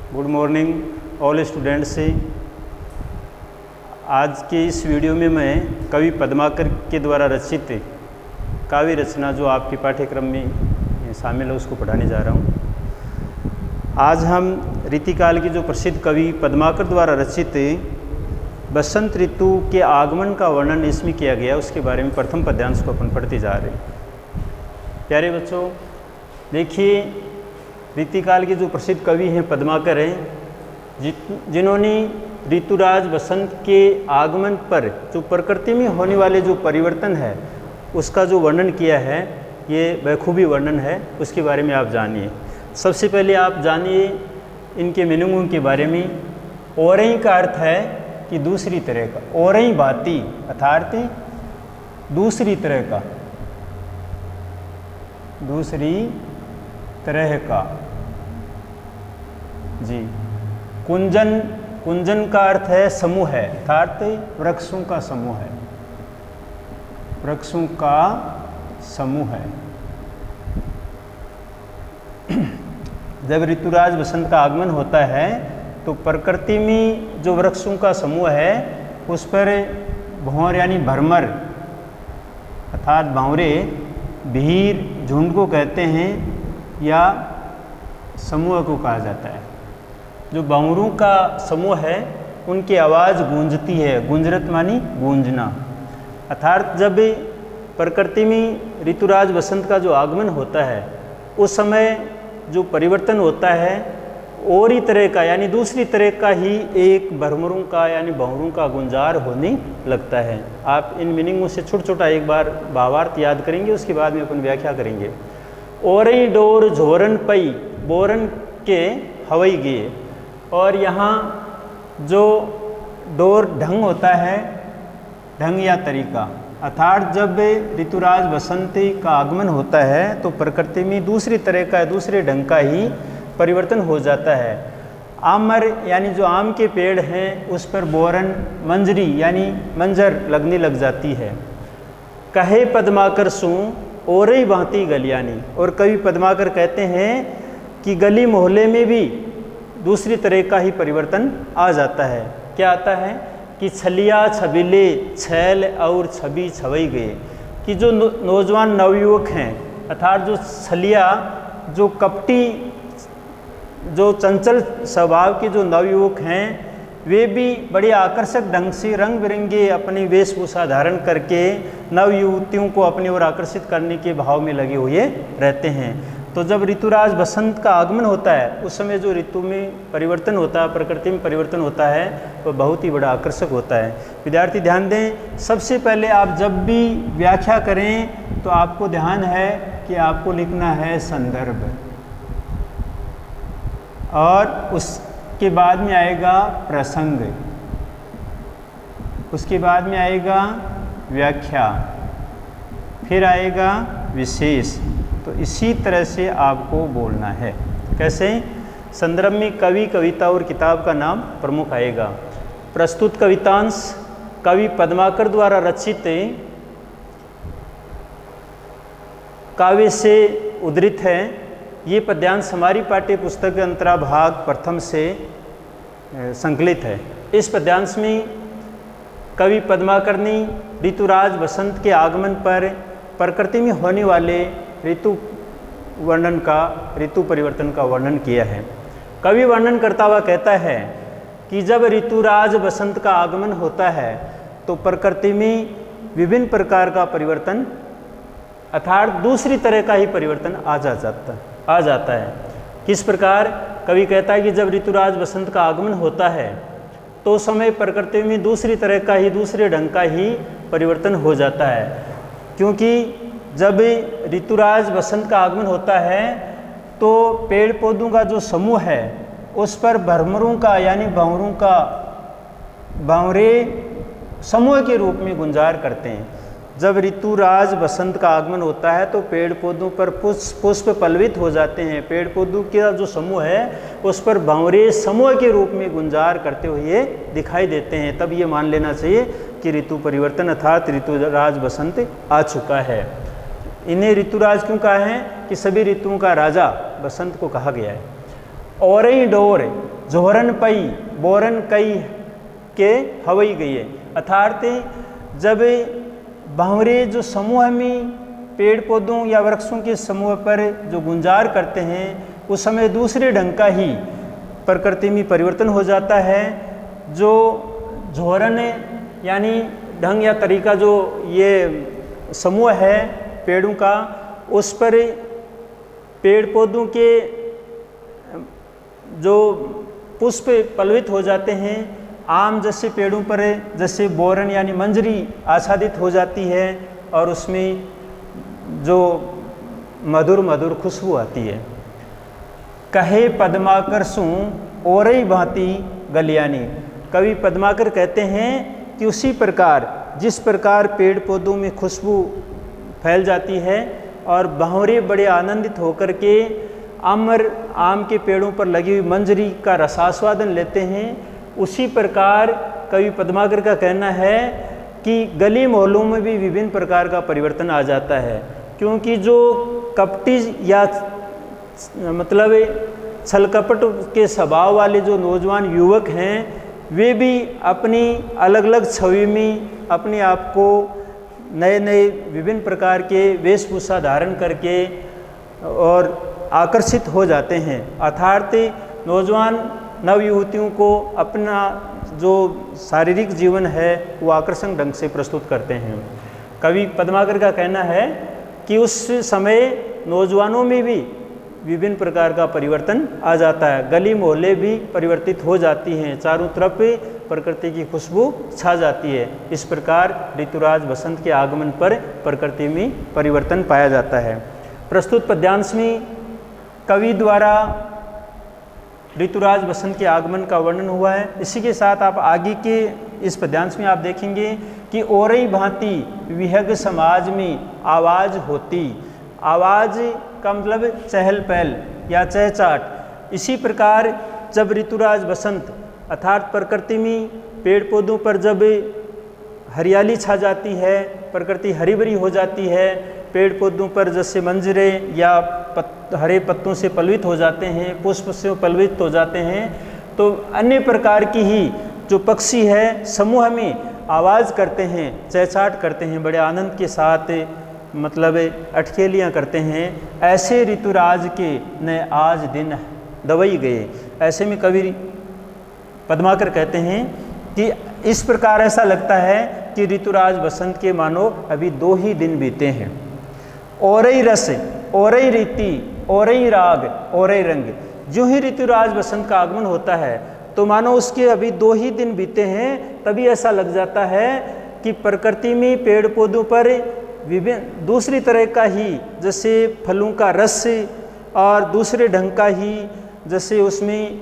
Good morning all students. आज के इस वीडियो में मैं कवि पद्माकर के द्वारा रचित काव्य रचना जो आपके पाठ्यक्रम में शामिल है उसको पढ़ाने जा रहा हूँ। आज हम रीतिकाल के जो प्रसिद्ध कवि पद्माकर द्वारा रचित बसंत ऋतु के आगमन का वर्णन इसमें किया गया उसके बारे में प्रथम पद्यांश को अपन पढ़ते जा रहे हैं। प्यारे बच्चों, देखिए रीतिकाल के जो प्रसिद्ध कवि हैं पद्माकर हैं, जिन्होंने ऋतुराज बसंत के आगमन पर जो प्रकृति में होने वाले जो परिवर्तन है उसका जो वर्णन किया है, ये बखूबी वर्णन है। उसके बारे में आप जानिए। सबसे पहले आप जानिए इनके मीनिंगों के बारे में। ओरई का अर्थ है कि दूसरी तरह का, ओरई बाती अर्थात दूसरी तरह का, दूसरी तरह का जी। कुंजन, कुंजन का अर्थ है समूह है, अर्थात वृक्षों का समूह है, वृक्षों का समूह है। जब ऋतुराज बसंत का आगमन होता है तो प्रकृति में जो वृक्षों का समूह है उस पर भौर यानी भ्रमर अर्थात भांवरे, भीड़, झुंड को कहते हैं या समूह को कहा जाता है। जो बावरों का समूह है उनकी आवाज़ गूंजती है, गुंजरत मानी गूंजना। अर्थात जब प्रकृति में ऋतुराज बसंत का जो आगमन होता है उस समय जो परिवर्तन होता है और ही तरह का यानी दूसरी तरह का ही एक भ्रमरों का यानी बावरों का गुंजार होने लगता है। आप इन मीनिंगों से छोटा छोटा एक बार भावार्थ याद करेंगे, उसके बाद में अपन व्याख्या करेंगे। ओरई डोर झोरन पई बोरन के हवई गे। और यहाँ जो डोर ढंग होता है, ढंग या तरीका, अर्थात जब ऋतुराज बसंत का आगमन होता है तो प्रकृति में दूसरी तरह का, दूसरे ढंग का ही परिवर्तन हो जाता है। आमर यानी जो आम के पेड़ हैं उस पर बोरन मंजरी यानी मंजर लगने लग जाती है। कहे पद्माकर सू ओरई भांति गलियानी। और कवि पद्माकर कहते हैं कि गली मोहल्ले में भी दूसरी तरह का ही परिवर्तन आ जाता है। क्या आता है कि छलिया छबीले छैल और छवि छवई गए। कि जो नौजवान नवयुवक हैं अर्थात जो छलिया, जो कपटी, जो चंचल स्वभाव के जो नवयुवक हैं वे भी बड़े आकर्षक ढंग से रंग बिरंगे अपनी वेशभूषा धारण करके नवयुवतियों को अपनी ओर आकर्षित करने के भाव में लगे हुए रहते हैं। तो जब ऋतुराज बसंत का आगमन होता है उस समय जो ऋतु में परिवर्तन होता है, प्रकृति में परिवर्तन होता है, वो बहुत ही बड़ा आकर्षक होता है। विद्यार्थी ध्यान दें, सबसे पहले आप जब भी व्याख्या करें तो आपको ध्यान है कि आपको लिखना है संदर्भ, और उसके बाद में आएगा प्रसंग, उसके बाद में आएगा व्याख्या, फिर आएगा विशेष। तो इसी तरह से आपको बोलना है। कैसे? संदर्भ में कवि, कविता और किताब का नाम प्रमुख आएगा। प्रस्तुत कवितांश कवि पद्माकर द्वारा रचित काव्य से उद्धृत है। ये पद्यांश हमारी पाठ्य पुस्तक के अंतरा भाग प्रथम से संकलित है। इस पद्यांश में कवि पद्माकर ने ऋतुराज बसंत के आगमन पर प्रकृति में होने वाले ऋतु वर्णन का, ऋतु परिवर्तन का वर्णन किया है। कवि वर्णन करता हुआ कहता है कि जब ऋतुराज बसंत का आगमन होता है तो प्रकृति में विभिन्न प्रकार का परिवर्तन अर्थात दूसरी तरह का ही परिवर्तन आ जाता है। किस प्रकार? कवि कहता है कि जब ऋतुराज बसंत का आगमन होता है तो उस समय प्रकृति में दूसरी तरह का ही, दूसरे ढंग का ही परिवर्तन हो जाता है। क्योंकि जब ऋतुराज बसंत का आगमन होता है तो पेड़ पौधों का जो समूह है उस पर भ्रमरों का यानी भंवरों का, भांवरे समूह के रूप में गुंजार करते हैं। जब ऋतुराज बसंत का आगमन होता है तो पेड़ पौधों पर पुष्प पल्लवित हो जाते हैं। पेड़ पौधों का जो समूह है उस पर भंवरे समूह के रूप में गुंजार करते हुए दिखाई देते हैं। तब ये मान लेना चाहिए कि ऋतु परिवर्तन अर्थात ऋतुराज बसंत आ चुका है। इन्हें ऋतुराज क्यों कहा है कि सभी ऋतुओं का राजा बसंत को कहा गया है। ओरई डोर जोहरन पई बोरन कई के हवई गई, अर्थात जब भंवरे जो समूह में पेड़ पौधों या वृक्षों के समूह पर जो गुंजार करते हैं उस समय दूसरे ढंग का ही प्रकृति में परिवर्तन हो जाता है। जो जोहरन यानी ढंग या तरीका जो ये समूह है पेड़ों का, उस पर पेड़ पौधों के जो पुष्प पल्लवित हो जाते हैं, आम जैसे पेड़ों पर जैसे बोरन यानी मंजरी आच्छादित हो जाती है और उसमें जो मधुर मधुर खुशबू आती है। कहे पद्माकर सू ओरई भांति गलियानी, कवि पद्माकर कहते हैं कि उसी प्रकार जिस प्रकार पेड़ पौधों में खुशबू फैल जाती है और भंवरे बड़े आनंदित होकर के अमर आम के पेड़ों पर लगी हुई मंजरी का रसास्वादन लेते हैं, उसी प्रकार कवि पद्माकर का कहना है कि गली मोहल्लों में भी विभिन्न प्रकार का परिवर्तन आ जाता है। क्योंकि जो कपटी या मतलब छल कपट के स्वभाव वाले जो नौजवान युवक हैं, वे भी अपनी अलग अलग छवि में अपने आप को नए नए विभिन्न प्रकार के वेशभूषा धारण करके और आकर्षित हो जाते हैं। अर्थात नौजवान नवयुवतियों को अपना जो शारीरिक जीवन है वो आकर्षक ढंग से प्रस्तुत करते हैं। कवि पद्माकर का कहना है कि उस समय नौजवानों में भी विभिन्न प्रकार का परिवर्तन आ जाता है, गली मोहल्ले भी परिवर्तित हो जाती हैं, चारों तरफ प्रकृति की खुशबू छा जाती है। इस प्रकार ऋतुराज बसंत के आगमन पर प्रकृति में परिवर्तन पाया जाता है। प्रस्तुत पद्यांश में कवि द्वारा ऋतुराज बसंत के आगमन का वर्णन हुआ है। इसी के साथ आप आगे के इस पद्यांश में आप देखेंगे कि ओरई भांति विहग समाज में आवाज़ होती, आवाज़ का मतलब चहल पहल या चहचाट। इसी प्रकार जब ऋतुराज बसंत अर्थात प्रकृति में पेड़ पौधों पर जब हरियाली छा जाती है, प्रकृति हरी भरी हो जाती है, पेड़ पौधों पर जैसे मंजरे या हरे पत्तों से पल्लवित हो जाते हैं, पुष्प से पल्लवित हो जाते हैं, तो अन्य प्रकार की ही जो पक्षी है समूह में आवाज़ करते हैं, चहचाट करते हैं, बड़े आनंद के साथ मतलब अटखेलियाँ करते हैं। ऐसे ऋतुराज के न आज दिन दवई गए। ऐसे में कवि पद्माकर कहते हैं कि इस प्रकार ऐसा लगता है कि ऋतुराज बसंत के मानो अभी 2 ही दिन बीते हैं। ओरई रस, ओरई रीति, ओरई राग, ओरई रंग, जो ही ऋतुराज बसंत का आगमन होता है तो मानो उसके अभी 2 ही दिन बीते हैं, तभी ऐसा लग जाता है कि प्रकृति में पेड़ पौधों पर विभिन्न दूसरी तरह का ही जैसे फलों का रस और दूसरे ढंग का ही जैसे उसमें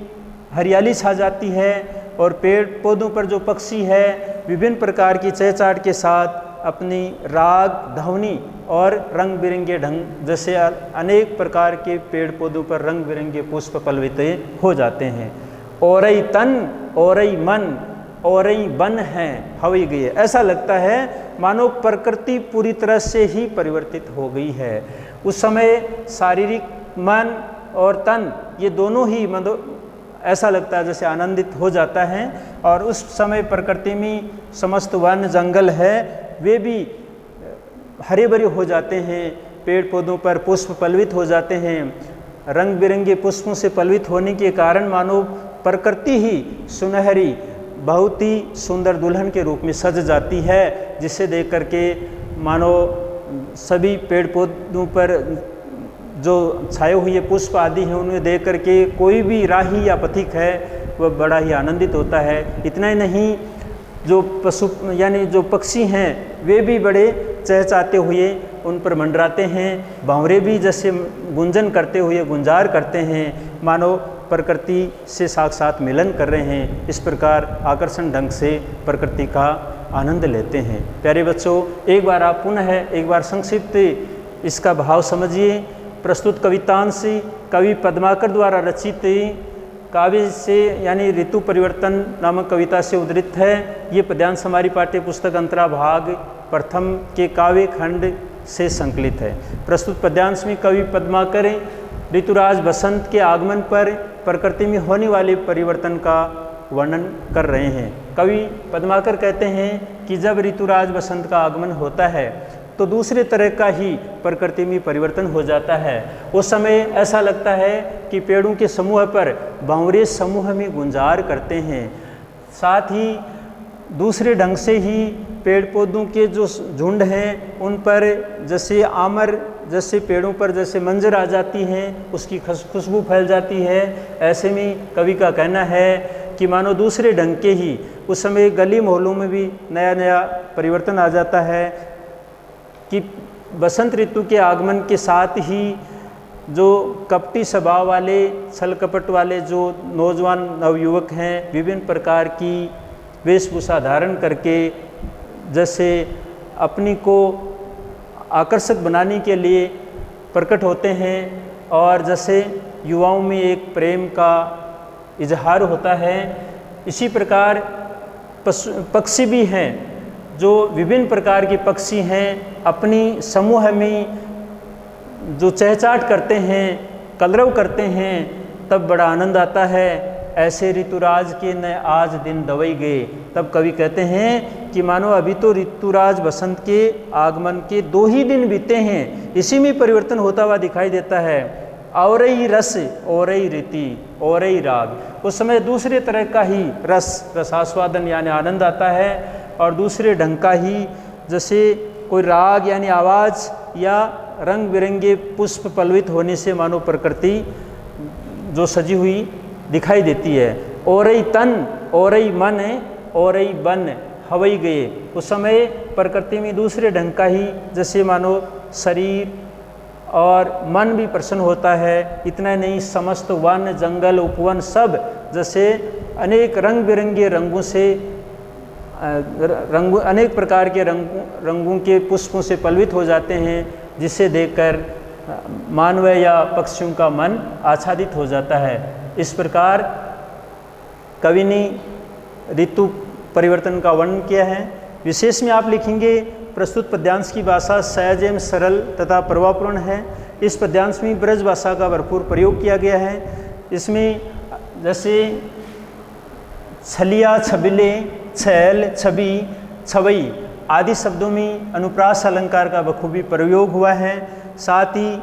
हरियाली छा जाती है और पेड़ पौधों पर जो पक्षी है विभिन्न प्रकार की चहचाट के साथ अपनी राग ध्वनि और रंग बिरंगे ढंग जैसे अनेक प्रकार के पेड़ पौधों पर रंग बिरंगे पुष्प पल्लवित हो जाते हैं। ओरई तन, ओरई मन, ओरई बन हैं हवई गई। ऐसा लगता है मानो प्रकृति पूरी तरह से ही परिवर्तित हो गई है। उस समय शारीरिक मन और तन ये दोनों ही मतलब ऐसा लगता है जैसे आनंदित हो जाता है और उस समय प्रकृति में समस्त वन जंगल है वे भी हरे भरे हो जाते हैं, पेड़ पौधों पर पुष्प पल्लवित हो जाते हैं। रंग बिरंगे पुष्पों से पल्लवित होने के कारण मानो प्रकृति ही सुनहरी बहुत ही सुंदर दुल्हन के रूप में सज जाती है, जिसे देख करके मानो सभी पेड़ पौधों पर जो छाए हुए पुष्प आदि हैं उन्हें देख करके कोई भी राही या पथिक है वह बड़ा ही आनंदित होता है। इतना ही नहीं, जो पशु यानी जो पक्षी हैं वे भी बड़े चहचहाते हुए उन पर मंडराते हैं। भंवरे भी जैसे गुंजन करते हुए गुंजार करते हैं, मानो प्रकृति से साक्षात मिलन कर रहे हैं। इस प्रकार आकर्षण ढंग से प्रकृति का आनंद लेते हैं। प्यारे बच्चों, एक बार आप पुनः एक बार संक्षिप्त इसका भाव समझिए। प्रस्तुत कवितांश कवि पद्माकर द्वारा रचित काव्य से यानी ऋतु परिवर्तन नामक कविता से उद्धृत है। ये पद्यांश हमारी पाठ्य पुस्तक अंतरा भाग प्रथम के काव्य खंड से संकलित है। प्रस्तुत पद्यांश में कवि पद्माकर ऋतुराज बसंत के आगमन पर प्रकृति में होने वाले परिवर्तन का वर्णन कर रहे हैं। कवि पद्माकर कहते हैं कि जब ऋतुराज बसंत का आगमन होता है तो दूसरे तरह का ही प्रकृति में परिवर्तन हो जाता है। उस समय ऐसा लगता है कि पेड़ों के समूह पर भंवरे समूह में गुंजार करते हैं। साथ ही दूसरे ढंग से ही पेड़ पौधों के जो झुंड हैं उन पर जैसे आमर जैसे पेड़ों पर जैसे मंजर आ जाती है, उसकी खुशबू फैल जाती है। ऐसे में कवि का कहना है कि मानो दूसरे ढंग के ही उस समय गली मोहल्लों में भी नया नया परिवर्तन आ जाता है कि बसंत ऋतु के आगमन के साथ ही जो कपटी स्वभाव वाले छल कपट वाले जो नौजवान नवयुवक हैं विभिन्न प्रकार की वेशभूषा धारण करके जैसे अपनी को आकर्षक बनाने के लिए प्रकट होते हैं और जैसे युवाओं में एक प्रेम का इजहार होता है, इसी प्रकार पक्षी भी हैं जो विभिन्न प्रकार के पक्षी हैं अपनी समूह में जो चहचहाट करते हैं, कलरव करते हैं, तब बड़ा आनंद आता है। ऐसे ऋतुराज के न आज दिन दवई गए। तब कवि कहते हैं कि मानो अभी तो ऋतुराज बसंत के आगमन के 2 ही दिन बीते हैं, इसी में परिवर्तन होता हुआ दिखाई देता है। औरई रस औरई रीति औरई राग, उस समय दूसरे तरह का ही रसास्वादन यानी आनंद आता है और दूसरे ढंग का ही जैसे कोई राग यानी आवाज़ या रंग बिरंगे पुष्प पल्लवित होने से मानो प्रकृति जो सजी हुई दिखाई देती है। औरई तन औरई मन औरई बन हवई गए, उस समय प्रकृति में दूसरे ढंग का ही जैसे मानो शरीर और मन भी प्रसन्न होता है। इतना नहीं, समस्त वन जंगल उपवन सब जैसे अनेक रंग बिरंगे रंगों से अनेक प्रकार के रंगों के पुष्पों से पल्लवित हो जाते हैं, जिसे देखकर मानव या पक्षियों का मन आच्छादित हो जाता है। इस प्रकार कवि ने ऋतु परिवर्तन का वर्णन किया है। विशेष में आप लिखेंगे प्रस्तुत पद्यांश की भाषा सहज एवं सरल तथा प्रभावपूर्ण है। इस पद्यांश में ब्रज भाषा का भरपूर प्रयोग किया गया है। इसमें जैसे छलिया, छबिले, छैल, छवि, छवई आदि शब्दों में अनुप्रास अलंकार का बखूबी प्रयोग हुआ है। साथ ही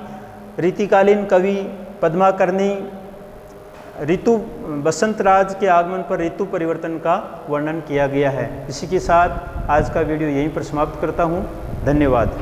रीतिकालीन कवि पद्माकर ने ऋतु बसंत राज के आगमन पर ऋतु परिवर्तन का वर्णन किया गया है। इसी के साथ आज का वीडियो यहीं पर समाप्त करता हूँ। धन्यवाद।